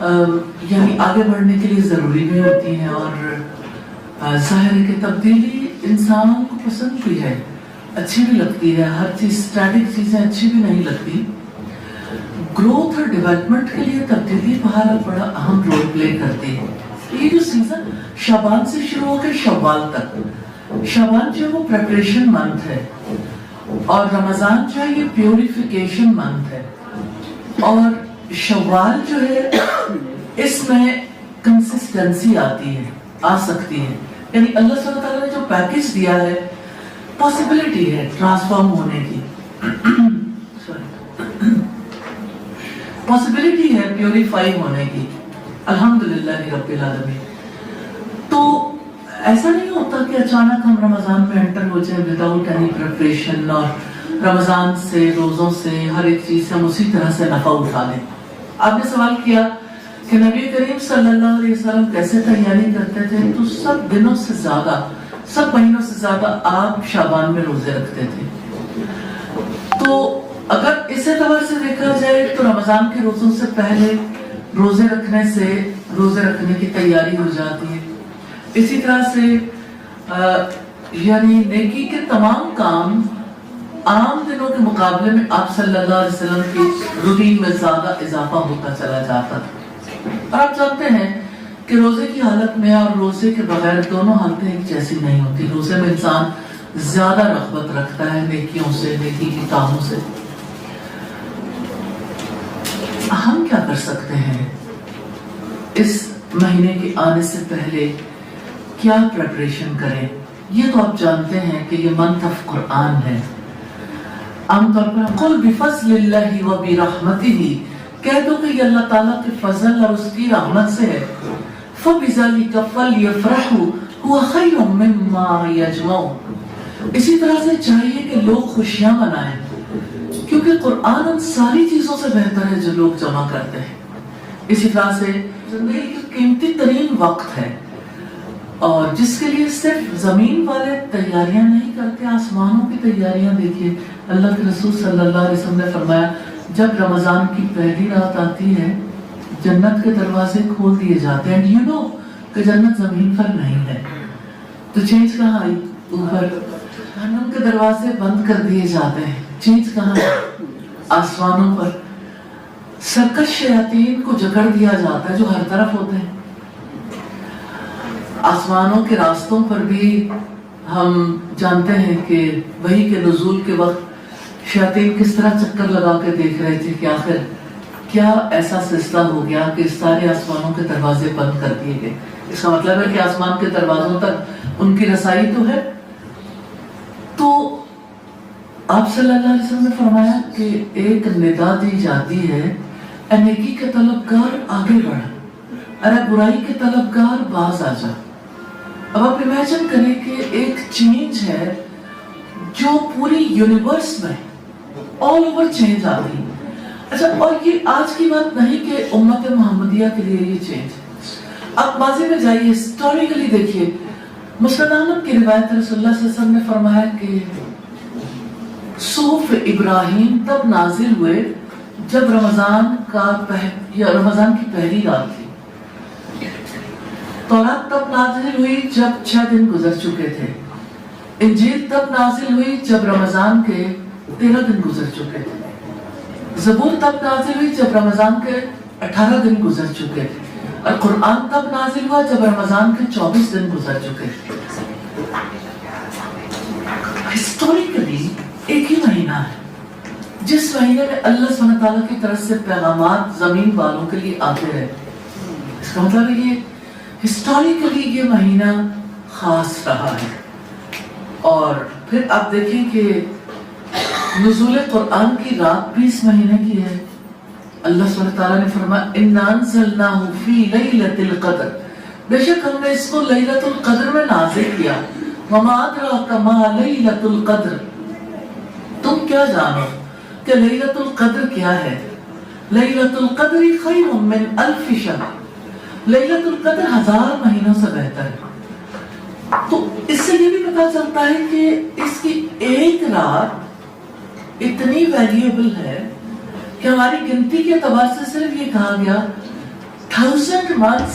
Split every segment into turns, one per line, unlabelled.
یعنی آگے بڑھنے کے لیے ضروری بھی ہوتی ہیں، اور ظاہر ہے کہ تبدیلی انسان کو پسند بھی ہے، اچھی بھی لگتی ہے، ہر چیز اسٹیٹک چیزیں اچھی بھی نہیں لگتی. گروتھ اور ڈیولپمنٹ کے لیے تبدیلی بہرحال بڑا اہم رول پلے کرتی ہے. یہ جو سیزن شعبان سے شروع ہو کے شوال تک، شعبان جو ہے وہ پریپریشن منتھ ہے، اور رمضان جو ہے یہ پیوریفیکیشن منتھ ہے، اور شوال جو ہے اس میں کنسسٹنسی آتی ہے، آ سکتی ہے. یعنی اللہ صلی اللہ تعالیٰ نے جو پیکج دیا ہے، پاسبلٹی ہے ٹرانسفارم ہونے کی، پاسبلٹی ہے پیوریفائی ہونے کی. الحمدللہ رب العالمین. تو ایسا نہیں ہوتا کہ اچانک ہم رمضان میں انٹر ہو جائیں وداؤٹ اینی پریپریشن، اور رمضان سے، روزوں سے، ہر ایک چیز سے ہم اسی طرح سے نفع اٹھا لیں. آپ نے سوال کیا کہ نبی کریم صلی اللہ علیہ وسلم کیسے تیاری کرتے تھے، تو سب دنوں سے زیادہ، سب مہینوں سے زیادہ آپ شعبان میں روزے رکھتے تھے. تو اگر اس اعتبار سے دیکھا جائے تو رمضان کے روزوں سے پہلے روزے رکھنے سے روزے رکھنے کی تیاری ہو جاتی ہے. اسی طرح سے یعنی نیکی کے تمام کام عام دنوں کے مقابلے میں آپ صلی اللہ علیہ وسلم کی روٹین میں زیادہ اضافہ ہوتا چلا جاتا تھا. اور آپ جانتے ہیں کہ روزے کی حالت میں اور روزے کے بغیر دونوں حالتیں ایک جیسی نہیں ہوتی. روزے میں انسان زیادہ رغبت رکھتا ہے نیکیوں سے، نیکی کے کاموں سے. ہم کیا کر سکتے ہیں اس مہینے کے آنے سے پہلے، کیا پریپریشن کریں؟ یہ تو آپ جانتے ہیں کہ یہ منتھ آف قرآن ہے. عام طور پر قل بفضل اللہ وبرحمتہ، کہہ دو کہ یہ اللہ تعالیٰ کے فضل اور اس کی رحمت سے ہے. فبذلک فلیفرحوا هو خیر مما یجمعون. اسی طرح سے چاہیے کہ لوگ خوشیاں منائیں، کیونکہ قرآن ان ساری چیزوں سے بہتر ہے جو لوگ جمع کرتے ہیں. اسی طرح سے زندگی کی قیمتی ترین وقت ہے، اور جس کے لیے صرف زمین والے تیاریاں نہیں کرتے، آسمانوں کی تیاریاں دیکھیے. اللہ کے رسول صلی اللہ علیہ وسلم نے فرمایا جب رمضان کی پہلی رات آتی ہے جنت کے دروازے کھول دیے جاتے ہیں. یو نو کہ جنت زمین پر نہیں ہے، تو چینج کہاں آئی؟ اوپر. جہنم کے دروازے بند کر دیے جاتے ہیں، چینج کہاں ہے؟ آسمانوں پر. سرکش شیاطین کو جکڑ دیا جاتا ہے جو ہر طرف ہوتے ہیں. آسمانوں کے راستوں پر بھی ہم جانتے ہیں کہ وحی کے نزول کے وقت شیاطین کس طرح چکر لگا کے دیکھ رہے تھے کہ آخر کیا ایسا سلسلہ ہو گیا کہ سارے آسمانوں کے دروازے بند کر دیے گئے. اس کا مطلب ہے کہ آسمان کے دروازوں تک ان کی رسائی تو ہے. تو آپ صلی اللہ علیہ وسلم نے فرمایا کہ ایک ندا دی جاتی ہے، اے نیکی کے طلبگار آگے بڑھ، ارے برائی کے طلبگار باز آ جا. اب آپ امیجن کریں کہ ایک چینج ہے جو پوری یونیورس میں آل اوور چینج آتی. اچھا، اور یہ آج کی بات نہیں کہ امت محمدیہ کے لیے یہ چینج. اب ماضی میں جائیے، ہسٹوریکلی دیکھیے. مسند احمد کی روایت رسول اللہ صلی اللہ علیہ وسلم نے فرمایا کہ صحف ابراہیم تب نازل ہوئے جب رمضان کی پہلی رات تھی. تورات تب نازل ہوئی جب 6 دن گزر چکے تھے. انجیل تب نازل ہوئی جب رمضان کے 13 دن گزر چکے تھے. زبور تب نازل ہوئی جب رمضان کے 18 دن گزر چکے تھے. اور قرآن تب نازل ہوا جب رمضان کے 24 دن گزر چکے تھے. ہسٹوریکلی ایک ہی مہینہ ہے جس مہینے میں اللہ سبحانہ تعالیٰ کی طرف سے پیغامات زمین والوں کے لیے آتے رہے. اس کا مطلب ہے یہ ہسٹوریکلی یہ مہینہ خاص رہا ہے. اور پھر آپ دیکھیں کہ نزول قرآن کی رات بھی اس مہینے کی ہے. اللہ سبحانہ تعالیٰ نے فرمایا اِنَّا أَنزَلْنَاهُ فِي لَيْلَةِ الْقَدْرِ، بے شک ہم نے اس کو لیلۃ القدر میں نازل کیا. وَمَا أَدْرَاكَ مَا لَيْلَةُ الْقَدْرِ، تم کیا جانو کہ لیلۃ القدر کیا ہے؟ لیلۃ القدر خیر من الف شہر، لیلۃ القدر 1000 مہینوں سے بہتر ہے. تو اس سے یہ بھی پتا چلتا ہے کہ اس کی ایک رات اتنی ویلیوبل ہے کہ ہماری گنتی کے اعتبار سے صرف یہ کہا گیا 1000 months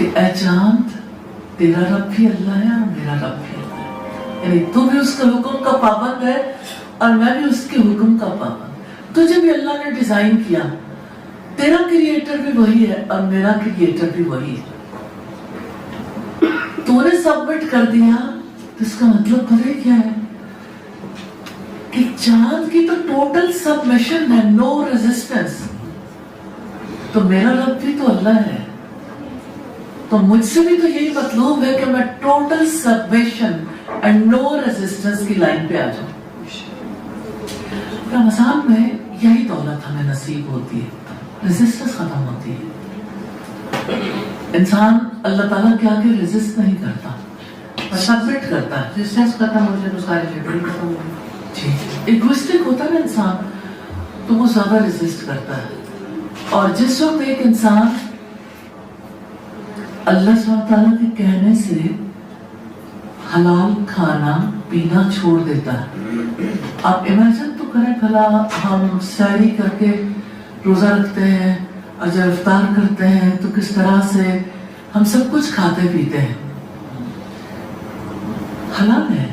کہ اے چاند تیرا رب بھی اللہ ہے اور میرا رب بھی اللہ ہے، یعنی تو بھی اس کے حکم کا پابند ہے اور میں بھی اس کے حکم کا پابند۔ تجھے بھی اللہ نے ڈیزائن کیا، تیرا کریٹر بھی وہی ہے اور میرا کریٹر بھی وہی ہے۔ تو نے سبمٹ کر دیا تو اس کا مطلب پتہ کیا ہے کہ چاند کی تو ٹوٹل سبمیشن ہے، نو ریزسٹنس۔ تو میرا رب بھی تو اللہ ہے، تو مجھ سے بھی تو یہی مطلوب ہے کہ میں total submission and no resistance کی لائن پہ آ جاؤں۔ رمضان میں یہی دولت ہمیں نصیب ہوتی ہے، ریزسٹنس ختم ہوتی ہے۔ انسان اللہ تعالیٰ کے آگے ریزسٹ نہیں کرتا، سبمٹ کرتا ہے۔
ریزسٹنس ختم ہو جائے تو ساری جھگڑے ختم ہو جائے۔
جی، ایگوئسٹک ہوتا ہے نا انسان، تو وہ زیادہ ریزسٹ کرتا ہے۔ اور جس وقت ایک انسان اللہ سبحانہ تعالیٰ کے کہنے سے حلال کھانا پینا چھوڑ دیتا ہے، آپ امیجن تو کریں بھلا ہم سحری کر کے روزہ رکھتے ہیں اور جب افطار کرتے ہیں تو کس طرح سے ہم سب کچھ کھاتے پیتے ہیں، حلال ہے۔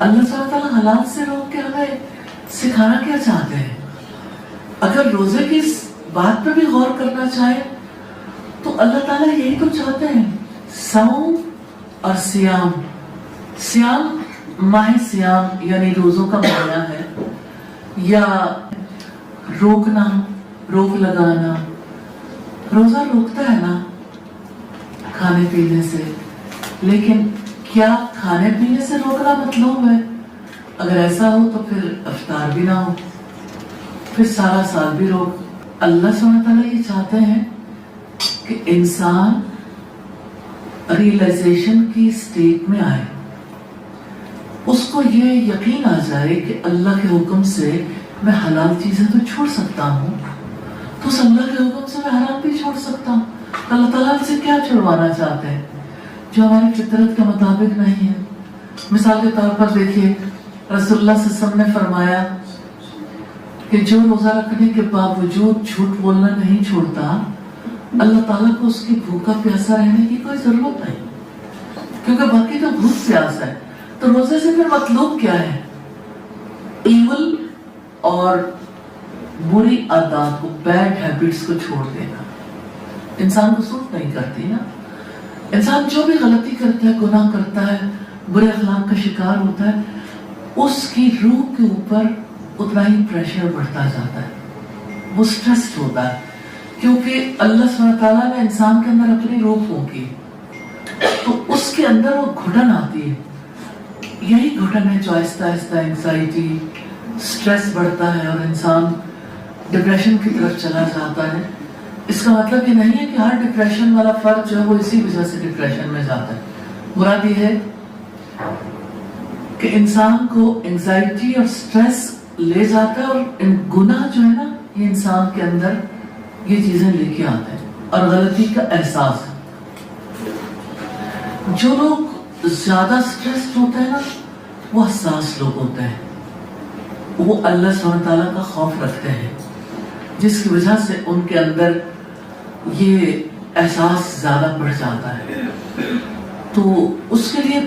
اللہ سبحانہ تعالیٰ حلال سے روک کے ہمیں سکھانا کیا چاہتے ہیں؟ اگر روزے کی اس بات پہ بھی غور کرنا چاہے تو اللہ تعالیٰ یہی تو چاہتے ہیں، صوم اور سیام۔ سیام ماہ سیام یعنی روزوں کا معنی ہے، یا روکنا، روک لگانا۔ روزہ روکتا ہے نا کھانے پینے سے، لیکن کیا کھانے پینے سے روکنا مطلوب ہے؟ اگر ایسا ہو تو پھر افطار بھی نہ ہو، پھر سارا سال بھی روک۔ اللہ سبحانہ تعالیٰ یہ چاہتے ہیں کہ انسان ریئلائزیشن کی سٹیٹ میں آئے، اس کو یہ یقین آ جائے کہ اللہ کے حکم سے میں حلال چیزیں تو چھوڑ سکتا ہوں، تو اس اللہ کے حکم سے میں حرام بھی چھوڑ سکتا ہوں۔ اللہ تعالیٰ سے کیا چھڑوانا چاہتے ہیں جو ہماری فطرت کے مطابق نہیں ہے؟ مثال کے طور پر دیکھیے، رسول اللہ صلی اللہ علیہ وسلم نے فرمایا کہ جو روزہ رکھنے کے باوجود جھوٹ بولنا نہیں چھوڑتا، اللہ تعالیٰ کو اس کی بھوکا پیاسا رہنے کی کوئی ضرورت نہیں، کیونکہ باقی تو بھوک پیاس ہے۔ تو روزے سے پھر مطلوب کیا ہے؟ ایول اور بری عادات کو، بیڈ ہیبٹس کو چھوڑ دینا۔ انسان کو سوٹ نہیں کرتی نا، انسان جو بھی غلطی کرتا ہے، گناہ کرتا ہے، برے اخلاق کا شکار ہوتا ہے، اس کی روح کے اوپر اتنا ہی پریشر بڑھتا جاتا ہے، وہ سٹریسڈ ہوتا ہے، کیونکہ اللہ سبحانہ تعالیٰ نے انسان کے اندر اپنی روح پھونکی تو اس کے اندر وہ گھٹن آتی ہے۔ یہی گھٹن ہے جو آہستہ آہستہ انگزائٹی، سٹریس بڑھتا ہے اور انسان ڈپریشن کی طرف چلا جاتا ہے۔ اس کا مطلب یہ نہیں ہے کہ ہر ڈپریشن والا فرد جو ہے وہ اسی وجہ سے ڈپریشن میں جاتا ہے۔ مراد یہ ہے کہ انسان کو انگزائٹی اور سٹریس لے جاتا ہے، اور گناہ جو ہے نا یہ انسان کے اندر یہ چیزیں لے کے آتے ہیں، اور غلطی کا احساس ہے۔ جو لوگ زیادہ سٹریسڈ ہوتے ہیں نا وہ حساس لوگ ہوتے ہیں، وہ اللہ سبحانہ تعالیٰ کا خوف رکھتے ہیں، جس کی وجہ سے ان کے اندر یہ احساس زیادہ بڑھ جاتا ہے۔ تو اس کے لیے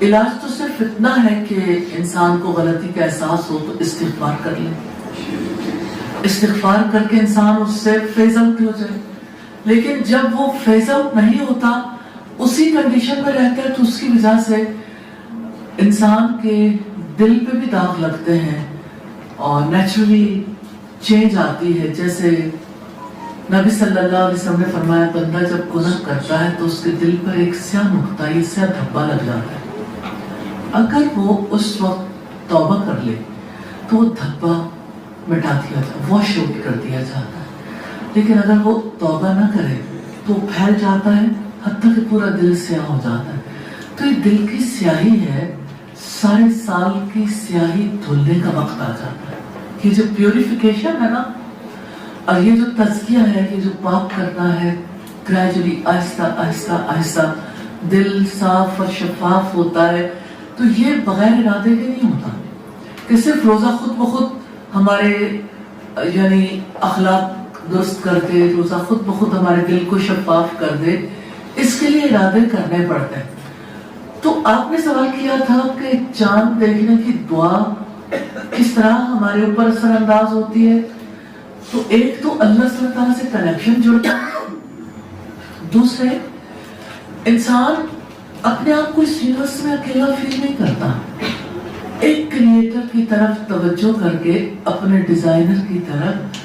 علاج تو صرف اتنا ہے کہ انسان کو غلطی کا احساس ہو تو استغفار کر لے، استغفار کر کے انسان اس سے فیض آؤٹ ہو جائے۔ لیکن جب وہ فیض آؤٹ نہیں ہوتا، اسی کنڈیشن میں رہتا ہے، تو اس کی وجہ سے انسان کے دل پہ بھی داغ لگتے ہیں اور نیچرلی چینج آتی ہے۔ جیسے نبی صلی اللہ علیہ وسلم نے فرمایا، بندہ جب گناہ کرتا ہے تو اس کے دل پر ایک سیاہ نقطہ، یہ سیاہ دھبا لگ جاتا ہے۔ اگر وہ اس وقت توبہ کر لے تو وہ دھبا مٹا دیا جاتا، واش آؤٹ کر دیا جاتا ہے۔ لیکن اگر وہ توبہ نہ کرے تو پھیل جاتا ہے، حتیٰ کہ پورا دل سیاہ ہو جاتا ہے۔ تو یہ دل کی سیاہی ہے، سارے سال کی سیاہی دھلنے کا وقت آ جاتا ہے۔ یہ جو پیوریفیکیشن ہے نا، اور یہ جو تزکیہ ہے، یہ جو پاک کرنا ہے، گریجولی آہستہ آہستہ آہستہ دل صاف اور شفاف ہوتا ہے، تو یہ بغیر ارادے کے نہیں ہوتا کہ صرف روزہ خود بخود ہمارے یعنی اخلاق درست کر دے، روزہ خود بخود ہمارے دل کو شفاف کر دے۔ اس کے لیے ارادے کرنے پڑتے ہیں. تو آپ نے سوال کیا تھا کہ چاند دیکھنے کی دعا کس طرح ہمارے اوپر اثر انداز ہوتی ہے. تو ایک تو اللہ صلی اللہ تعالیٰ سے کنیکشن جڑتا ہے. دوسرے انسان اپنے آپ کو اس یونیورس میں اکیلا فیل نہیں کرتا. ایک کریٹر کی طرف توجہ کر کے اپنے ڈیزائنر کی طرف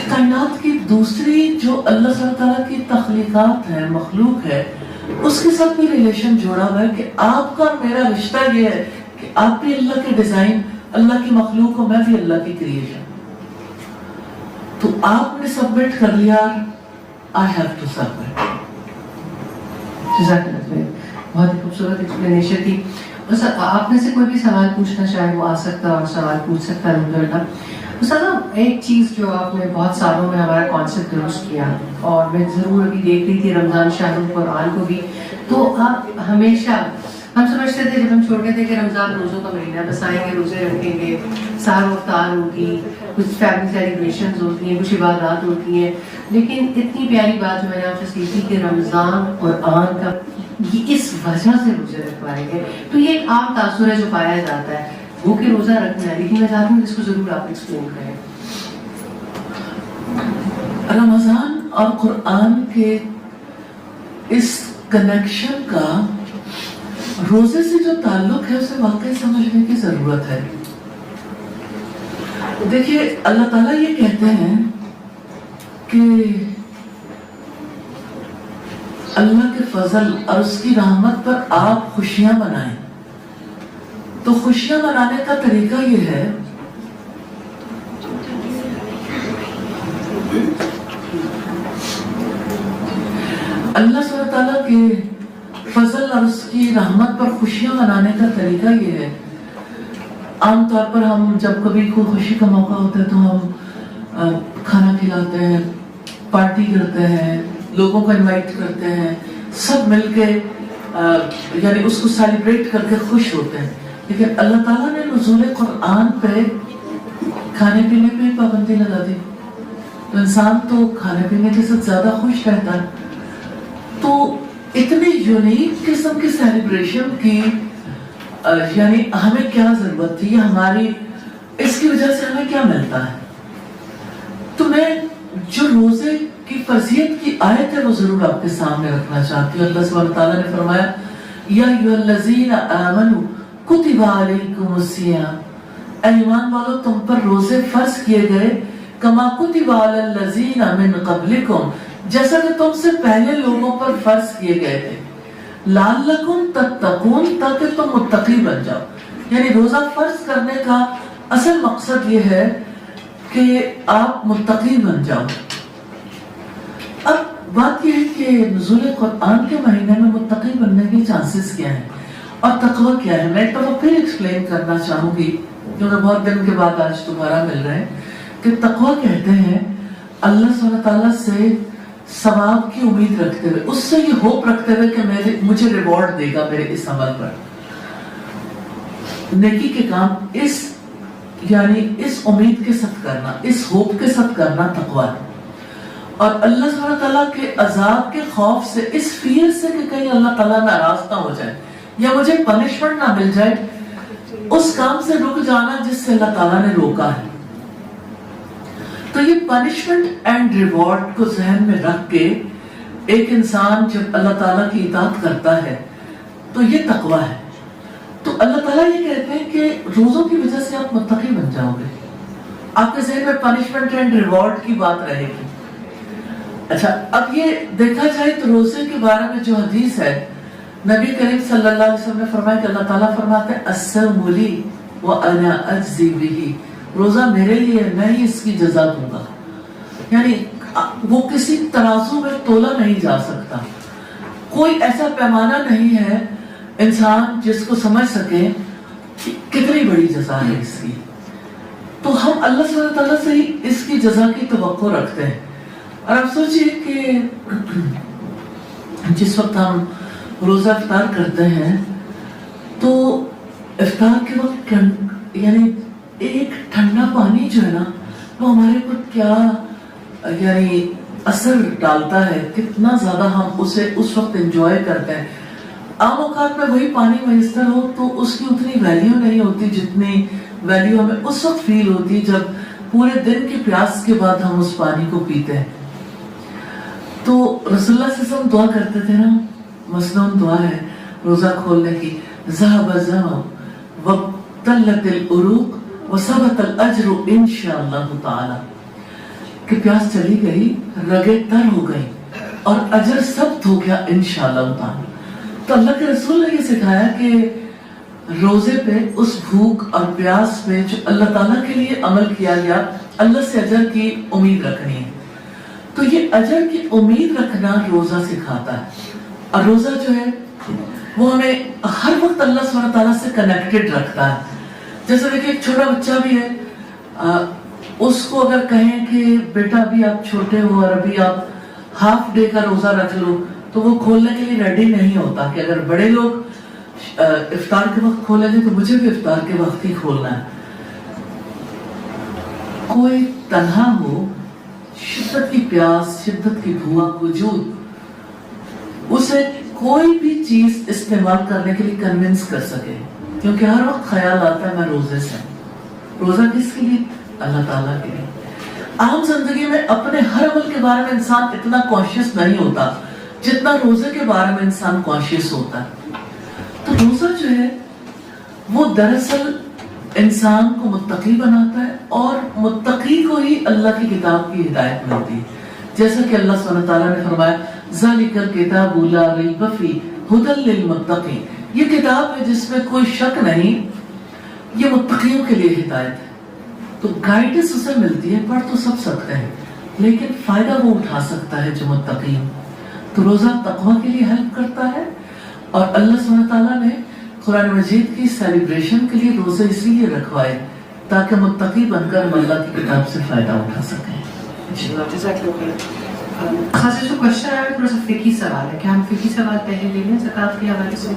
کائنات کی دوسری جو اللہ صلی اللہ تعالیٰ کی تخلیقات ہے, مخلوق ہے, اس کے ساتھ بھی ریلیشن جوڑا ہوا ہے کہ آپ کا میرا رشتہ یہ ہے کہ آپ بھی اللہ کے ڈیزائن, اللہ کی مخلوق ہو, میں بھی اللہ کی کریشن. تو آپ نے سبمٹ کر لیا, I have to submit.
جزاک اللہ خیر. بہت ہی خوبصورت ایکسپلینیشن تھی. بس آپ میں سے کوئی بھی سوال پوچھنا چاہے وہ آ سکتا اور سوال پوچھ سکتا ہے الحمدللہ. ایک چیز جو آپ نے بہت سالوں میں ہمارا کانسیپٹ درست کیا, اور میں ضرور ابھی دیکھ رہی تھی رمضان شہر القرآن کو بھی, تو آپ ہمیشہ, ہم سمجھتے تھے جب ہم چھوٹے تھے کہ رمضان روزوں کا مہینہ, بس آئیں گے روزے رکھیں گے, سحر و افطار ہوگی, کچھ فیملی سیلیبریشنز ہوتی ہیں, کچھ عبادات ہوتی ہیں. لیکن اتنی پیاری بات جو میں نے آپ سے سیکھی کہ رمضان قرآن کا یہ اس وجہ سے روزے رکھوائے گئے. تو یہ ایک عام تاثر ہے جو پایا جاتا ہے وہ کہ روزہ رکھنا ہے, لیکن میں چاہتی ہوں اس کو ضرور آپ ایکسپلین کریں.
رمضان اور قرآن کے اس کنیکشن کا روزے سے جو تعلق ہے اسے واقعی سمجھنے کی ضرورت ہے. دیکھیے اللہ تعالیٰ یہ کہتے ہیں کہ اللہ کے فضل اور اس کی رحمت پر آپ خوشیاں منائیں. تو خوشیاں منانے کا طریقہ یہ ہے اللہ سبحانہ تعالیٰ کے فضل اور اس کی رحمت پر خوشیاں منانے کا طریقہ یہ ہے. عام طور پر ہم جب کبھی کوئی خوشی کا موقع ہوتا ہے تو ہم کھانا کھلاتے ہیں, پارٹی کرتے ہیں, لوگوں کو انوائٹ کرتے ہیں, سب مل کے یعنی اس کو سیلیبریٹ کر کے خوش ہوتے ہیں. لیکن اللہ تعالیٰ نے نزول قرآن پہ کھانے پینے پہ پابندی لگا دی, تو انسان تو کھانے پینے کے ساتھ زیادہ خوش رہتا ہے. تو اتنی یونیک قسم کی سیلیبریشن کی یعنی ہمیں کیا ضرورت تھی, ہماری اس کی وجہ سے ہمیں کیا ملتا ہے. تو میں جو روزے کی فرضیت کی آیت ہے وہ ضرور آپ کے سامنے رکھنا چاہتی ہوں. اللہ سبحانہ تعالیٰ نے فرمایا یا ایھا الذین آمنوا کتب علیکم الصیام, اے ایمان والو تم پر روزے فرض کیے گئے, کما کتب علی الذین من قبلکم, جیسا کہ تم سے پہلے لوگوں پر فرض کیے گئے تھے, لعلکم تتقون, تاکہ تم متقی بن جاؤ. یعنی روزہ فرض کرنے کا اصل مقصد یہ ہے کہ آپ متقی بن جاؤ. اب بات یہ ہے کہ نزول قرآن کے مہینے میں متقی بننے کے چانسز کیا ہیں اور تقوی کیا ہے. میں ایک دفعہ پھر ایکسپلین کرنا چاہوں گی کیونکہ بہت دن کے بعد آج دوبارہ مل رہے ہیں کہ تقوی کہتے ہیں اللہ سبحانہ تعالیٰ سے ثواب کی امید رکھتے ہوئے, اس سے یہ ہوپ رکھتے ہوئے کہ مجھے ریوارڈ دے گا میرے اس عمل پر. نیکی کے کام اس یعنی اس امید کے ساتھ کرنا, اس ہوپ کے ساتھ کرنا تقوی ہے. اور اللہ سبحانہ تعالیٰ کے عذاب کے خوف سے, اس فیئر سے کہ کہیں اللہ تعالیٰ ناراض نہ ہو جائے یا مجھے پنشمنٹ نہ مل جائے, اس کام سے رک جانا جس سے اللہ تعالیٰ نے روکا ہے. تو یہ پنشمنٹ اینڈ ریوارڈ کو ذہن میں رکھ کے ایک انسان جب اللہ تعالیٰ کی اطاعت کرتا ہے تو یہ تقوی ہے. تو اللہ تعالیٰ یہ کہتے ہیں کہ روزوں کی وجہ سے آپ متقی بن جاؤ گے. آپ کے ذہن میں پنشمنٹ اینڈ ریوارڈ کی بات رہے گی. اچھا, اب یہ دیکھا جائے تو روزے کے بارے میں جو حدیث ہے, نبی کریم صلی اللہ علیہ وسلم نے فرمایا کہ اللہ تعالیٰ فرماتے ہیں الصوم لی وانا اجزی بہ, روزہ میرے لیے, میں ہی اس کی جزا دوں گا. یعنی وہ کسی ترازو میں تولا نہیں جا سکتا, کوئی ایسا پیمانہ نہیں ہے انسان جس کو سمجھ سکے کہ کتنی بڑی جزا ہے اس کی. تو ہم اللہ صلی اللہ تعالیٰ سے ہی اس کی جزا کی توقع رکھتے ہیں. اور آپ سوچئے کہ جس وقت ہم روزہ افطار کرتے ہیں تو افطار کے وقت یعنی ایک ٹھنڈا پانی جو ہے نا وہ ہمارے اوپر کیا یعنی اثر ڈالتا ہے، کتنا زیادہ ہم اسے اس وقت انجوائے کرتے ہیں. عام اوقات میں وہی پانی میسر ہو تو اس کی اتنی ویلیو نہیں ہوتی جتنی ویلیو ہمیں اس وقت فیل ہوتی جب پورے دن کی پیاس کے بعد ہم اس پانی کو پیتے ہیں. تو رسول اللہ صلی اللہ علیہ وسلم دعا کرتے تھے نا، مسنون دعا ہے روزہ کھولنے کی، ذهب الظمأ وابتلت العروق وثبت الاجر انشاءاللہ تعالی، کہ پیاس چلی گئی، رگیں تر ہو گئی اور اجر ثبت ہو گیا انشاءاللہ تعالی. تو اللہ کے رسول نے یہ سکھایا کہ روزے پہ اس بھوک اور پیاس پہ جو اللہ تعالیٰ کے لیے عمل کیا گیا، اللہ سے اجر کی امید رکھنی ہے. تو یہ اجر کی امید رکھنا روزہ سکھاتا ہے. اور روزہ جو ہے وہ ہمیں ہر وقت اللہ سبحانہ تعالیٰ سے کنیکٹڈ رکھتا ہے. جیسے دیکھیں ایک چھوٹا بچہ بھی ہے، اس کو اگر کہیں کہ بیٹا ابھی آپ چھوٹے ہو اور ابھی آپ ہاف ڈے کا روزہ رکھ لو، تو وہ کھولنے کے لیے ریڈی نہیں ہوتا کہ اگر بڑے لوگ افطار کے وقت کھولیں گے تو مجھے بھی افطار کے وقت ہی کھولنا ہے. کوئی تنہا ہو، شدت کی پیاس، شدت کی بھوک وجود، اسے کوئی بھی چیز استعمال کرنے کے لیے کنونس کر سکے، کیونکہ ہر وقت خیال آتا ہے میں روزے سے. روزہ کس کے لیے؟ اللہ تعالیٰ کے لیے. عام زندگی میں اپنے ہر عمل کے بارے میں انسان اتنا کانشیس نہیں ہوتا جتنا روزے کے بارے میں انسان کانشیس ہوتا ہے. تو روزہ جو ہے وہ دراصل انسان کو متقی بناتا ہے، اور متقی کو ہی اللہ کی کتاب کی ہدایت ملتی ہے. جیسا کہ اللہ سبحانہ تعالیٰ نے فرمایا ذَلِكَ الْكِتَابُ لَا رَيْبَ فِيهِ هُدًى لِّلْمُتَّقِينَ، یہ کتاب ہے جس میں کوئی شک نہیں، یہ متقیوں کے لیے ہدایت ہے. تو گائیڈنس اسے ملتی ہے، پڑھ تو سب سکتے ہیں لیکن فائدہ وہ اٹھا سکتا ہے جو متقی. تو روزہ تقویٰ کے لیے ہیلپ کرتا ہے، اور اللہ سبحانہ تعالیٰ نے قرآن مجید کی سیلیبریشن کے لیے روزے اسی لیے رکھوائے تاکہ متقی بن کر اللہ کی کتاب سے فائدہ اٹھا سکیں.
خاص جو کوشچن ہے تھوڑا سا فقہی سوال ہے، کیا ہم فقہی سوال پہلے لے لیں زکوٰۃ کے حوالے سے؟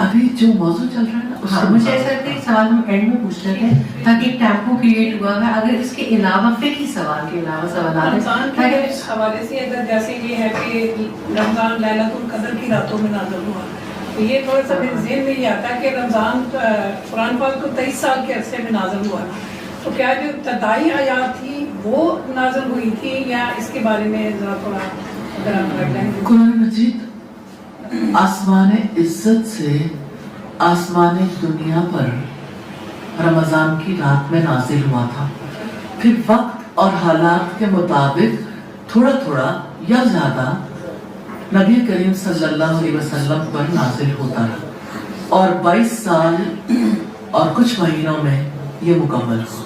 ابھی جو موضوع چل رہا ہے نا،
مجھے ایسا لگتا ہے کہ سوال ہم اینڈ میں پوچھ لیتے ہیں تاکہ ایک ٹیمپو کریٹ ہوا ہے. اگر اس کے علاوہ فقہی سوال کے علاوہ سوالات
رمضان کے حوالے سے اگر جیسے یہ ہے کہ رمضان لیلۃ القدر کی راتوں میں نازل ہوا، تو یہ تھوڑا سا میرے ذہن میں یہ آتا ہے کہ رمضان قرآن پاک کو 23 سال کے عرصے میں نازل ہوا، تو کیا جو ابتدائی آیات تھی وہ نازل ہوئی تھی، یا اس کے بارے میں ذرا تھوڑا اگر آپ کر لیں.
قرآن مجید آسمان عزت سے آسمان دنیا پر رمضان کی رات میں نازل ہوا تھا. پھر وقت اور حالات کے مطابق تھوڑا تھوڑا یا زیادہ نبی کریم صلی اللہ علیہ وسلم پر نازل ہوتا رہا، اور 22 سال اور کچھ مہینوں میں یہ مکمل ہوا.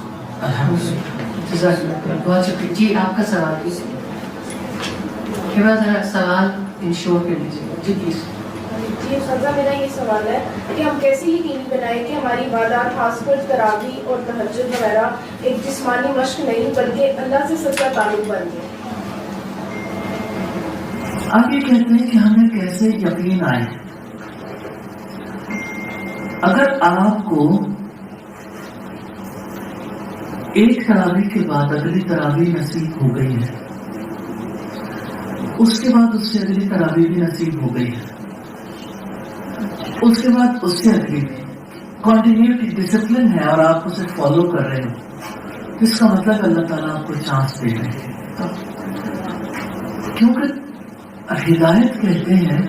بہت شکریہ. جی آپ کا سوال کیجیے، کے بعد ذرا سوال انشور کر لیجیے. جی پلیز.
جی خزہ، میرا یہ سوال ہے کہ ہم کیسے یقینی بنائیں کہ ہماری عبادات خاص پر تراویح اور تہجد وغیرہ ایک جسمانی مشق نہیں بلکہ اللہ سے سچا تعلق بن جائے؟
آپ یہ کہتے ہیں کہ ہمیں کیسے یقین آئے. اگر آپ کو ایک تراویح کے بعد اگلی تراویح نصیب ہو گئی ہے، اس کے بعد اس سے اگلی تراویح بھی نصیب ہو گئی ہے، اس کے بعد اس سے اگلی کنٹینیوٹی ڈسپلن ہے اور آپ اسے فالو کر رہے ہو، اس کا مطلب اللہ تعالیٰ آپ کو چانس دے رہے ہیں. کیونکہ ہدایت کہتے ہیں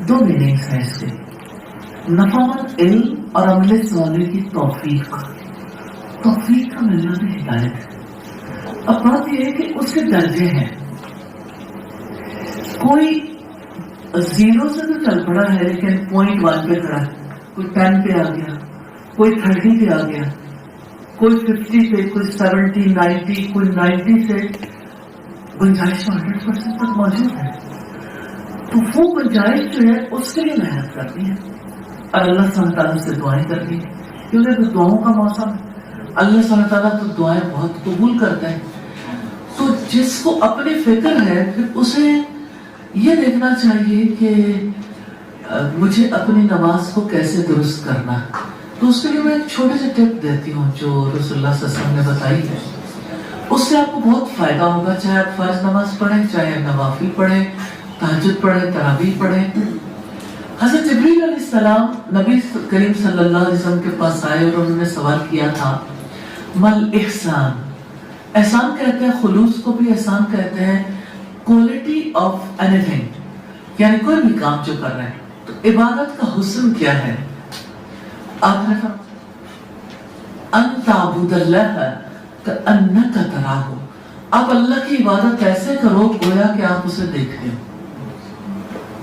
2 میننگز ہیں اس کے، نفع علم اور عمل صالح کی توفیق. توفیق کا ملنا بھی ہدایت ہے. اب بات یہ ہے کہ اس کے درجے ہیں. کوئی 0 سے تو چل پڑا ہے لیکن 0.1 پہ کھڑا ہے، کوئی 10 پہ آ گیا، کوئی 30 پہ آ گیا، کوئی 50 پہ، کوئی 70 90، کوئی 90 سے گنجائش 100% تک موجود ہے. تو وہ گنجائش جو ہے اس کے لیے محنت کرنی ہے اور اللہ سبحانہ تعالیٰ سے دعائیں کرنی ہے، کیونکہ تو دعاؤں کا موسم ہے. اللہ سبحانہ تعالیٰ تو دعائیں بہت قبول کرتا ہے. تو جس کو اپنی فکر ہے پھر اسے یہ دیکھنا چاہیے کہ مجھے اپنی نماز کو کیسے درست کرنا ہے. تو اس کے لیے میں ایک چھوٹے سے ٹپ دیتی ہوں جو رسول اللہ صلی اللہ علیہ وسلم نے بتائی ہے. اس سے آپ کو بہت فائدہ ہوگا، چاہے آپ فرض نماز پڑھیں، چاہے نوافل پڑھیں، تہجد پڑھیں، تراویح پڑھیں۔ حضرت جبریل علیہ السلام نبی کریم صلی اللہ علیہ وسلم کے پاس آئے اور انہوں نے سوال کیا تھا مل احسان، احسان کہتے ہیں خلوص کو بھی احسان کہتے ہیں، کوالٹی آف اینی تھنگ، یعنی کوئی بھی کام جو کر رہے ہیں۔ تو عبادت کا حسن کیا ہے؟ آپ نے فرمایا ان تعبد اللہ کأنک تراہ، آپ اللہ کی عبادت ایسے کرو گویا کہ آپ اسے دیکھتے ہو،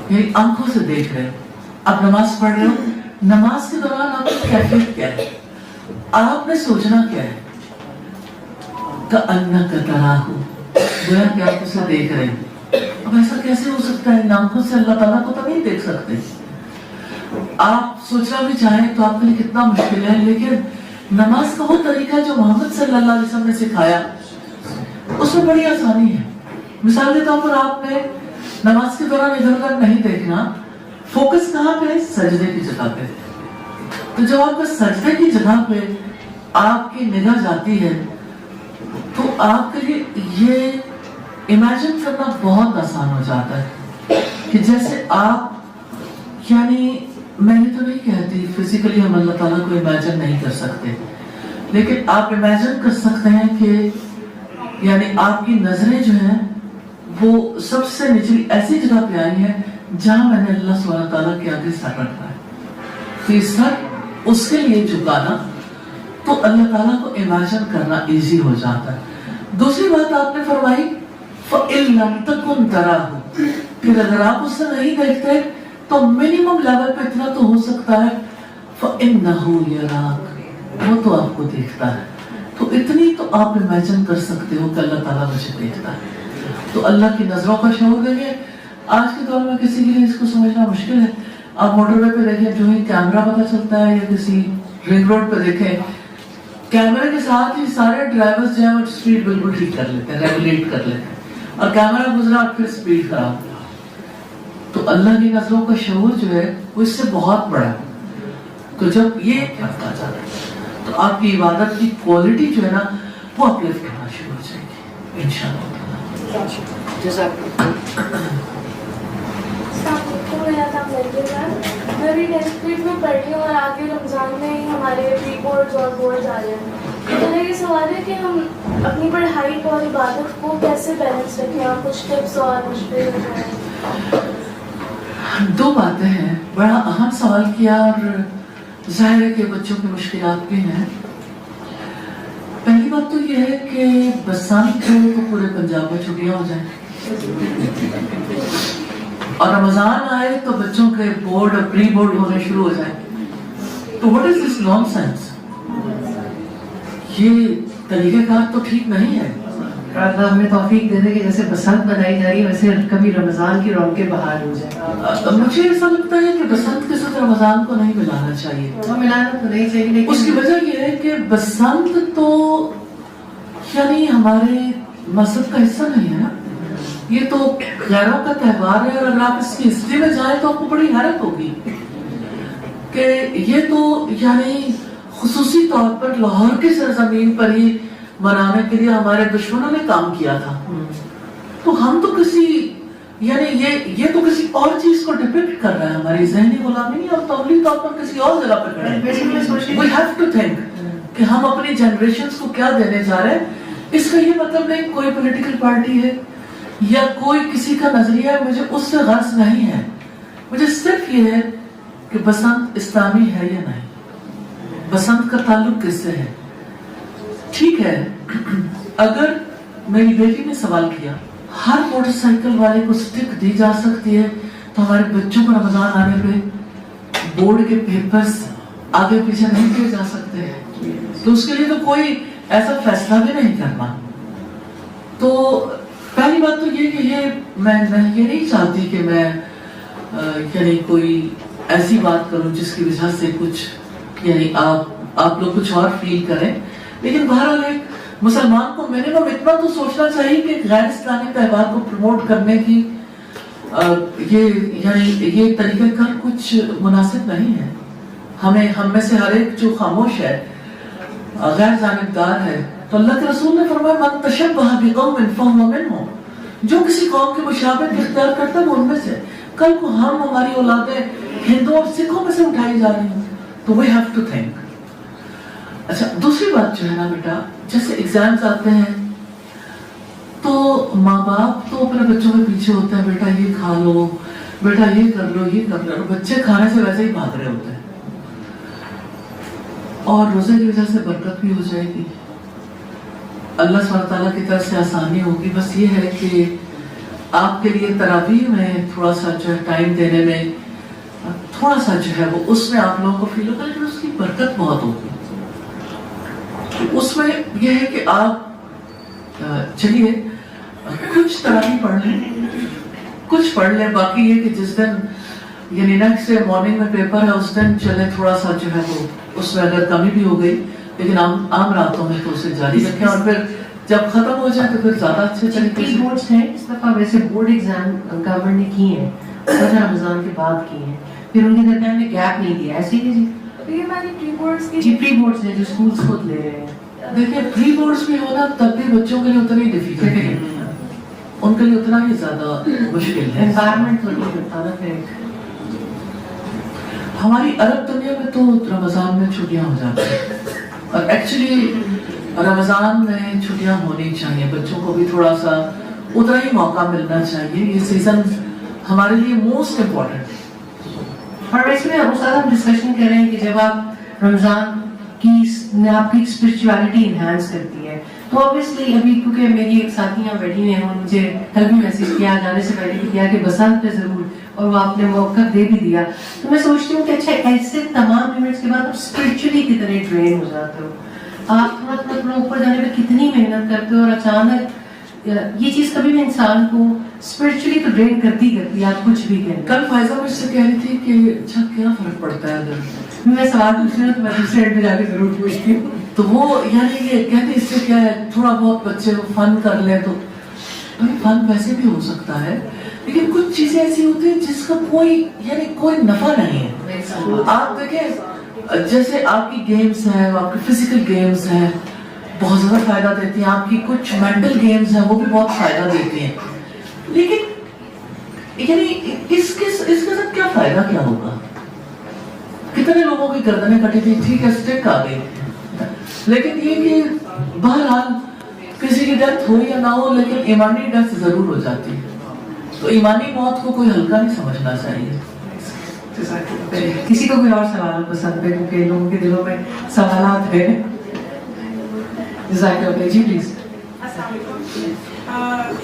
یعنی آنکھوں سے دیکھ رہے ہو۔ آپ نماز پڑھ رہے ہو، نماز کے دوران آپ کی کیفیت کیا ہے، آپ نے سوچنا کیا ہے؟ کأنک تراہ، گویا کہ آپ اسے دیکھ رہے ہیں۔ اب ایسا کیسے ہو سکتا ہے؟ ان آنکھوں سے اللہ تعالیٰ کو تو نہیں دیکھ سکتے۔ آپ سوچنا بھی چاہیں تو آپ کے لیے کتنا مشکل ہے، لیکن نماز کا وہ طریقہ جو محمد صلی اللہ علیہ وسلم نے سکھایا اس میں بڑی آسانی ہے۔ مثال کے طور پر آپ نے نماز کے دوران ادھر ادھر نہیں دیکھنا، فوکس کہاں پہ؟ سجدے کی جگہ پہ۔ تو جب آپ کا سجدے کی جگہ پہ آپ کی نگاہ جاتی ہے تو آپ کے لیے یہ امیجن کرنا بہت آسان ہو جاتا ہے کہ جیسے آپ، یعنی میں یہ تو نہیں کہتی فزیکلی ہم اللہ تعالیٰ کو امیجن نہیں کر سکتے، لیکن آپ امیجن کر سکتے ہیں کہ یعنی آپ کی نظریں جو ہیں وہ سب سے نچلی ایسی جگہ پہ آئی ہیں جہاں میں نے اللہ سبحانہ تعالیٰ کے آگے سر رکھا ہے، تو اس سر اس کے لیے جھکانا، تو اللہ تعالیٰ کو امیجن کرنا ایزی ہو جاتا ہے۔ دوسری بات آپ نے فرمائی فَإِن لَمْ تَكُنْ تَرَاهُ، پھر اگر آپ اسے نہیں دیکھتے تو منیمم لیول پہ اتنا تو ہو سکتا ہے فَإِنَّهُ يَرَاكَ، وہ تو آپ کو دیکھتا ہے، تو اتنی تو آپ امیجن کر سکتے ہو کہ اللہ تعالیٰ مجھے دیکھتا ہے۔ تو اللہ کی نظروں کا شعور دیکھیں، آج کے دور میں کسی کے لیے اس کو سمجھنا مشکل ہے۔ آپ موٹر وے پہ دیکھیں، جو ہی کیمرہ پتہ چلتا ہے، یا کسی رنگ روڈ پہ دیکھیں، کیمرے کے ساتھ ہی سارے ڈرائیورز جو ہیں وہ سپیڈ بالکل ٹھیک کر لیتے ہیں، ریگولیٹ کر لیتے ہیں، اور کیمرہ گزرا اور پھر سپیڈ خراب۔ تو اللہ کی نظروں کا شعور جو ہے وہ اس سے بہت بڑا ہے۔ تو جب یہ فرق آ جاتا ہے تو آپ کی عبادت کی کوالٹی جو ہے نا وہ اپلفٹ ہونا شروع ہو جائے گی انشاءاللہ۔
میں بھی 10th grade میں پڑھ رہی ہوں اور آگے رمضان میں ہی ہمارے پری بورڈز اور بورڈز آ رہے ہیں۔ میرا یہ سوال ہے کہ ہم اپنی پڑھائی اور عبادت کو کیسے بیلنس رکھیں، آپ کچھ ٹپس اور مشورے بتائیں۔
دو باتیں ہیں، بڑا اہم سوال کیا، اور ظاہر ہے کہ بچوں کی مشکلات بھی ہیں۔ پہلی بات تو یہ ہے کہ بسنت کو تو پورے پنجاب میں چھٹیاں ہو جائیں، اور رمضان آئے تو بچوں کے بورڈ اور پری بورڈ ہونے شروع ہو جائیں۔ تو what is this nonsense؟ یہ طریقہ کار تو ٹھیک نہیں ہے۔
اللہ ہمیں توفیق دے دے کہ جیسے بسنت منائی جا رہی ہے ویسے کبھی رمضان کی رونقیں بحال ہو جائیں۔
مجھے ایسا لگتا ہے کہ بسنت کے ساتھ رمضان کو نہیں ملانا چاہیے۔
وہ ملانا تو نہیں چاہیے، لیکن
اس کی وجہ یہ ہے کہ بسنت تو یعنی ہمارے مذہب کا حصہ نہیں ہے نا، یہ تو غیروں کا تہوار ہے، اور اگر آپ اس کی ہسٹری میں جائیں تو آپ کو بڑی حیرت ہوگی کہ یہ تو یعنی خصوصی طور پر لاہور کی سرزمین پر ہی منانے کے لیے ہمارے دشمنوں نے کام کیا تھا۔ تو ہم تو کسی یعنی یہ تو کسی اور چیز کو ڈپکٹ کر رہا ہے، ہماری ذہنی غلامی اور تولی طور پر کسی اور جگہ پر کھڑے ہیں۔ We have to think کہ ہم اپنی جنریشنز کو کیا دینے جا رہے ہیں۔ اس کا یہ مطلب نہیں کوئی پولیٹیکل پارٹی ہے یا کوئی کسی کا نظریہ ہے، مجھے اس سے غرض نہیں ہے، مجھے صرف یہ ہے کہ بسنت اسلامی ہے یا نہیں، بسنت کا تعلق کس سے ہے۔ ٹھیک ہے، اگر میری بیٹی نے سوال کیا ہر موٹر سائیکل والے کو سٹک دی جا سکتی ہے تو ہمارے بچوں کو رمضان آنے پہ بورڈ کے پیپرز آگے پیچھے نہیں کیے جا سکتے ہیں، تو اس کے لیے تو کوئی ایسا فیصلہ بھی نہیں کرنا۔ تو پہلی بات تو یہ کہ میں یہ نہیں چاہتی کہ میں یعنی کوئی ایسی بات کروں جس کی وجہ سے کچھ یعنی آپ لوگ کچھ اور فیل کریں، لیکن بہرحال ایک مسلمان کو منیمم اتنا تو سوچنا چاہیے کہ غیر اسلامی تہوار کو پروموٹ کرنے کی یہ طریقہ کار کچھ مناسب نہیں ہے۔ ہم میں سے ہر ایک جو خاموش ہے، غیر جانبدار ہے، تو اللہ کے رسول نے فرمایا من تشبہ بقوم فہو منہم, جو کسی قوم کی مشابہت اختیار کرتا ہے وہ ان میں سے. کل کو ہماری اولادیں ہندوؤں اور سکھوں میں سے اٹھائی جا رہی ہیں, تو we have to think. اچھا دوسری بات جو ہے نا بیٹا, جیسے ایگزامز آتے ہیں تو ماں باپ تو اپنے بچوں کے پیچھے ہوتے ہیں, بیٹا یہ کھا لو, بیٹا یہ کر لو, یہ کر لو. بچے کھانے سے ویسے ہی بھاگ رہے ہوتے ہیں, اور روزے کی وجہ سے برکت بھی ہو جائے گی, اللہ سبحانہ تعالیٰ کی طرف سے آسانی ہوگی. بس یہ ہے کہ آپ کے لیے تراویح میں تھوڑا سا جو ہے ٹائم دینے میں تھوڑا سا جو ہے وہ اس میں آپ لوگوں کو فیل ہوگا, لیکن اس کی برکت بہت ہوگی. اس میں یہ ہے کہ آپ چلیے کچھ تراویح پڑھ لیں, کچھ پڑھ لیں, باقی یہ کہ جس دن یعنی نیکسٹ ڈے مارننگ میں پیپر ہے اس دن چلے تھوڑا سا جو ہے وہ اس میں اگر کمی بھی ہو گئی, لیکن عام راتوں میں تو اسے جاری رکھیں, اور پھر جب ختم ہو جائے تو پھر زیادہ اچھے طریقے سے.
بورڈز ہیں اس دفعہ ویسے بورڈ ایگزام گورنمنٹ نے کی ہیں, رمضان کے بعد کی ہیں, پھر ان کے درمیان میں گیپ نہیں دیا, ایسے ہی جی
یہ ہماری پری بورڈز کی
جی پری بورڈز ہیں جو اسکولس خود لے رہے ہیں.
دیکھیں پری بورڈز بھی ہونا تب بھی بچوں کے لیے اتنا ہی ڈیفیکلٹ ہے, ان کے لیے اتنا ہی زیادہ مشکل ہے.
انوائرمنٹ تو نہیں کرتا نا پھر.
ہماری عرب دنیا میں تو رمضان میں چھٹیاں ہو جاتی ہیں, اور ایکچولی رمضان میں چھٹیاں ہونی چاہیے, بچوں کو بھی تھوڑا سا اتنا ہی موقع ملنا چاہیے. یہ سیزن ہمارے لیے موسٹ امپورٹنٹ ہے.
اور اس میں استاد ہم ڈسکشن کر رہے ہیں کہ جب آپ رمضان کی آپ کی اسپرچویلٹی انہینس کرتی ہے, تو obviously ابھی کیونکہ میری ایک ساتھی یہاں بیٹھی ہیں, انہوں نے مجھے کل بھی میسج کیا جانے سے پہلے بھی کیا کہ بسنت پہ ضرور, اور وہ آپ نے موقع دے بھی دیا. تو میں سوچتی ہوں کہ اچھا ایسے تمام ایونٹس کے بعد آپ اسپرچولی کتنے ڈرین ہو جاتے ہو, آپ تھوڑا اوپر جانے پہ کتنی محنت کرتے ہو, اور اچانک یہ چیز کبھی بھی انسان کو اسپرچولی تو ڈرین کرتی ہے, آپ کچھ بھی کہیں.
کل فائزہ مجھ سے کہہ رہی تھی کہ اچھا کیا فرق پڑتا ہے اگر
میں سوال پوچھ رہی ہوں تو میں دوسرے اینڈ پہ جا کے ضرور پوچھتی ہوں.
تو وہ یعنی یہ کہتے اس سے کیا ہے, تھوڑا بہت بچے فن کر لیں تو فن ویسے بھی ہو سکتا ہے, لیکن کچھ چیزیں ایسی ہوتی ہیں جس کا کوئی یعنی کوئی نفع نہیں ہے. آپ دیکھیں جیسے آپ کی گیمز ہیں, آپ کی فزیکل گیمز ہیں, بہت زیادہ فائدہ دیتی ہیں, آپ کی کچھ مینٹل گیمز ہیں وہ بھی بہت فائدہ دیتی ہیں, لیکن یعنی اس کے ساتھ کیا فائدہ کیا ہوگا. کتنے لوگوں کی گردنیں کٹی تھی, ٹھیک ہے اسٹک آ گئی, لیکن یہ کہ بہرحال کسی کی ڈیتھ ہو یا نہ ہو لیکن ایمانی ڈیتھ ضرور ہو جاتی ہے. تو ایمانی موت کو کوئی ہلکا نہیں سمجھنا چاہیے.
کسی کو کوئی اور سوال پسند ہے, کیونکہ لوگوں کے دلوں میں سوالات ہیں. جزاک اللہ جی پلیز.
السلام علیکم.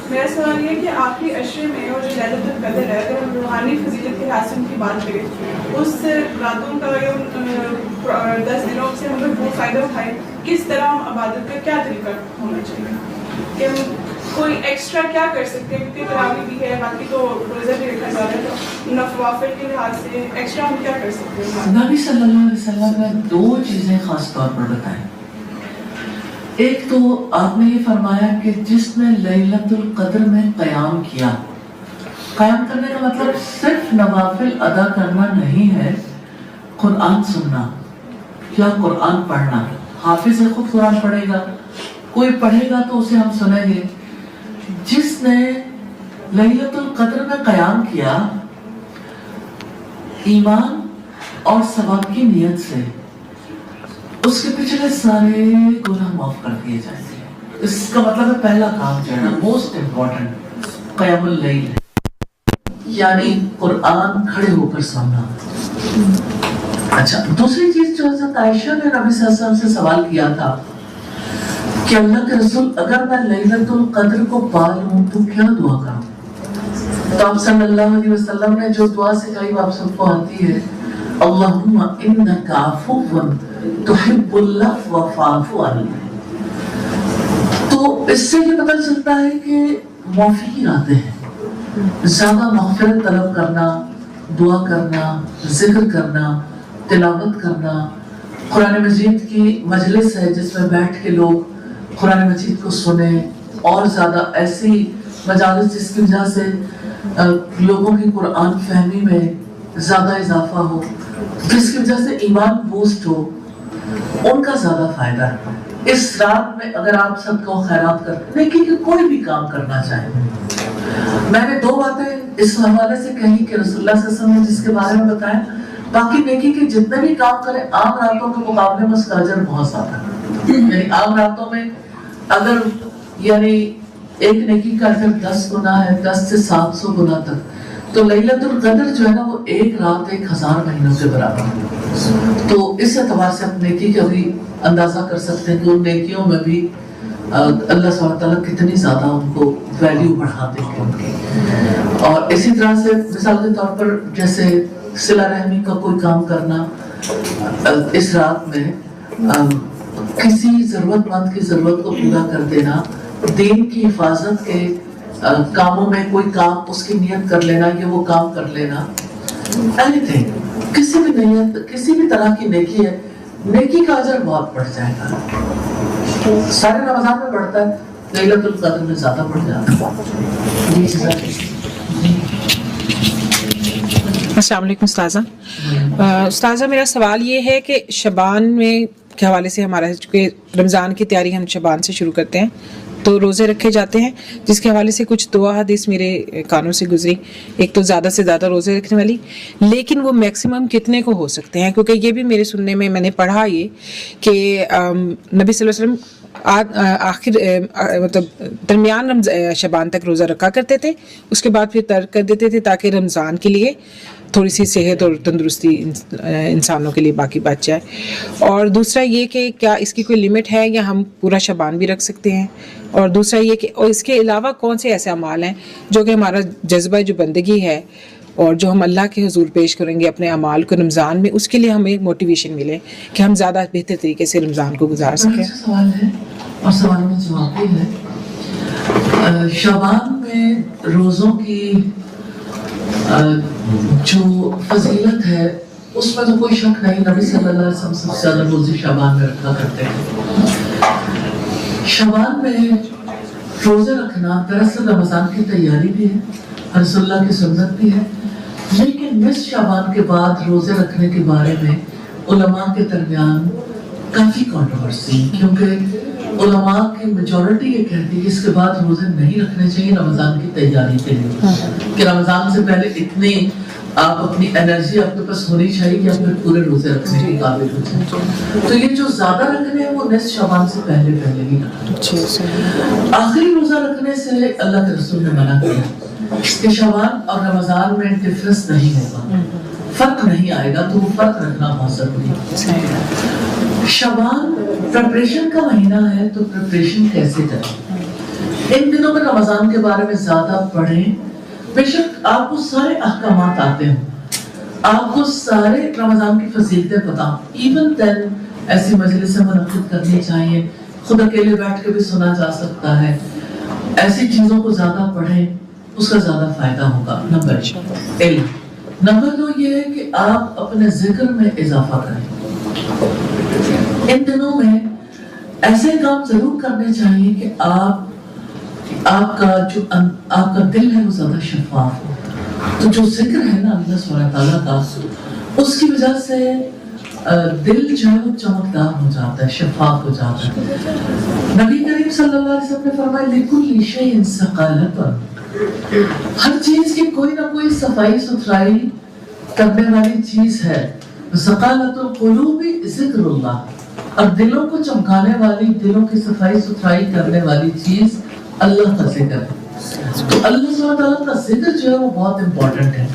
میرا سوال یہ ہے کہ آخری عشرے میں اور جو لیلۃ القدر ہے, اگر ہم روحانی فضیلت کے لحاظ سے ان کی بات کریں, اس راتوں کا یا 10 دنوں سے ہم لوگ وہ فائدہ اٹھائیں, کس طرح ہم عبادت کا کیا طریقہ ہونا چاہیے, کہ ہم کوئی ایکسٹرا کیا کر سکتے ہیں, کیونکہ تراویح بھی ہے, باقی تو روزہ بھی رکھا جا رہا ہے, تو نوافل کے لحاظ سے ایکسٹرا ہم کیا کر سکتے ہیں.
نبی صلی اللہ علیہ وسلم نے 2 چیزیں خاص طور پر بتائیں. ایک تو آپ نے یہ فرمایا کہ جس نے لیلۃ القدر میں قیام کیا, قیام کرنے کا مطلب صرف نوافل ادا کرنا نہیں ہے, قرآن سننا یا قرآن پڑھنا. حافظ خود قرآن پڑھے گا, کوئی پڑھے گا تو اسے ہم سنیں گے. جس نے لیلۃ القدر میں قیام کیا ایمان اور ثواب کی نیت سے, اس کے پچھلے سارے گناہ معاف کر دیے جائیں گے. اس کا مطلب ہے پہلا کام جو ہے نا موسٹ امپورٹنٹ قیام اللیل, یعنی قرآن کھڑے ہو کر سننا. اچھا دوسری چیز جو حضرت عائشہ نے نبی صلی اللہ علیہ وسلم سے سوال کیا تھا کہ اللہ کے رسول اگر میں لیلۃ القدر کو پا لوں تو کیا دعا کروں, تو آپ صلی اللہ علیہ وسلم نے جو دعا سکھائی وہ آپ سب کو آتی ہے, اللہم انک عفو تحب العفو فاعف عنی. تو اس سے یہ پتہ چلتا ہے کہ معافی آتے ہیں, زیادہ مغفرت طلب کرنا, دعا کرنا, ذکر کرنا, تلاوت کرنا. قرآن مجید کی مجلس ہے جس میں بیٹھ کے لوگ قرآن مجید کو سنیں, اور زیادہ ایسی مجالس جس کی وجہ سے لوگوں کی قرآن فہمی میں زیادہ اضافہ ہو, جس کی وجہ سے ایمان بوسٹ ہو, ان کا زیادہ فائدہ ہے. اس رات میں اگر آپ صدقہ و خیرات کرتے نیکی کہ کوئی بھی کام کرنا چاہیں. میں نے 2 باتیں اس حوالے سے کہی کہ رسول اللہ صلی اللہ علیہ وسلم نے جس کے بارے میں بتایا, باقی نیکی کے جتنے بھی کام کریں عام راتوں کے مقابلے میں اس کا اجر بہت زیادہ ہے. یعنی عام راتوں میں اگر یعنی ایک نیکی کا اجر 10 گنا ہے, 10 سے 700 گنا تک, تو لیلۃ القدر جو ہے نا وہ ایک رات 1000 مہینوں کے برابر ہے. تو اس اعتبار سے آپ نیکی کا بھی اندازہ کر سکتے ہیں کہ ان نیکیوں میں بھی اللہ سبحانہ تعالیٰ کتنی زیادہ ان کو ویلیو بڑھاتے ہیں ان کی. اور اسی طرح سے مثال کے طور پر جیسے صلہ رحمی کا کوئی کام کرنا, اس رات میں کسی ضرورت مند کی ضرورت کو پورا کر دینا, دین کی حفاظت کے کاموں میں کوئی کام اس کی نیت کر لینا, یہ وہ کام کر لینا, اینی تھنگ, کسی بھی نیت کسی بھی طرح کی نیکی ہے, نیکی کا اجر بہت بڑھ جائے گا. سارے رمضان میں بڑھتا ہے, لیلۃ القدر میں زیادہ بڑھ جاتا ہے.
السلام علیکم استاذہ. استاذہ میرا سوال یہ ہے کہ شعبان میں کے حوالے سے ہمارا چونکہ رمضان کی تیاری ہم شعبان سے شروع کرتے ہیں تو روزے رکھے جاتے ہیں, جس کے حوالے سے کچھ 2 حدیث میرے کانوں سے گزری. ایک تو زیادہ سے زیادہ روزے رکھنے والی, لیکن وہ میکسیمم کتنے کو ہو سکتے ہیں, کیونکہ یہ بھی میرے سننے میں نے پڑھا یہ کہ نبی صلی اللہ علیہ وسلم آخر مطلب درمیان شعبان تک روزہ رکھا کرتے تھے, اس کے بعد پھر ترک کر دیتے تھے تاکہ رمضان کے لیے تھوڑی سی صحت اور تندرستی انسانوں کے لیے باقی بچ جائے. اور دوسرا یہ کہ کیا اس کی کوئی لمٹ ہے یا ہم پورا شعبان بھی رکھ سکتے ہیں. اور دوسرا یہ کہ اور اس کے علاوہ کون سے ایسے اعمال ہیں جو کہ ہمارا جذبہ جو بندگی ہے اور جو ہم اللہ کے حضور پیش کریں گے اپنے اعمال کو رمضان میں, اس کے لیے ہمیں موٹیویشن ملے کہ ہم زیادہ بہتر طریقے سے رمضان کو گزار سکیں.
سوال ہے اور سوال میں جواب بھی ہے. شعبان میں روزوں کی جو فضیلت ہے اس میں تو کوئی شک نہیں, نبی صلی اللہ علیہ وسلم سب سے زیادہ روزے شعبان میں رکھا کرتے ہیں. شعبان میں روزے رکھنا دراصل رمضان کی تیاری بھی ہے, رسول اللہ کی سنت بھی ہے, لیکن نصف شعبان کے بعد روزے رکھنے کے بارے میں علماء کے درمیان کافی کنٹروورسی, کیونکہ علماء کی میجورٹی یہ کہتی ہے کہ اس کے بعد روزے نہیں رکھنے چاہیے رمضان کی تیاری کے لیے, کہ رمضان سے پہلے اتنی آپ اپنی انرجی آپ کے پاس ہونی چاہیے کہ آپ پھر پورے روزے رکھنے کے قابل ہو جائیں. تو یہ جو زیادہ رکھنے ہیں وہ نصف شعبان سے پہلے ہی رکھنا. آخری روزہ رکھنے سے اللہ کے رسول نے منع کیا کہ شعبان اور رمضان میں ڈفرنس نہیں ہوگا, فرق نہیں آئے گا, تو وہ فرق رکھنا بہت ضروری ہے. شعبان پریپریشن کا مہینہ ہے, تو پریپریشن کیسے کریں؟ ان دنوں میں رمضان کے بارے میں زیادہ پڑھیں. بے شک آپ کو سارے احکامات آتے ہیں, آپ کو سارے رمضان کی فضیلتیں پتہ, ایون دین ایسی مجلسیں منعقد کرنی چاہیے, خود اکیلے بیٹھ کے بھی سنا جا سکتا ہے. ایسی چیزوں کو زیادہ پڑھیں, اس کا زیادہ فائدہ ہوگا. نمبر 1. نمبر 2 یہ ہے کہ آپ اپنے ذکر میں اضافہ کریں. ان دنوں میں ایسے کام ضرور کرنے چاہیے کہ آپ کا دل ہے وہ زیادہ شفاف ہو. تو جو ذکر ہے نا اللہ سبحانہ تعالیٰ کا, اس کی وجہ سے دل جو ہے وہ چمکدار ہو جاتا ہے, شفاف ہو جاتا ہے. نبی کریم صلی اللہ علیہ وسلم نے فرمایا لِكُلِّ شَيْءٍ سَقَالَةٌ, ہر چیز کی کوئی نہ کوئی صفائی ستھرائی کرنے والی چیز ہے. سقالۃ القلوب ذکر اللہ, اور دلوں کو چمکانے والی, دلوں کی صفائی ستھرائی کرنے والی چیز اللہ کا ذکر ہے. تو اللہ سبحانہ تعالیٰ کا ذکر جو ہے وہ بہت امپورٹنٹ ہے.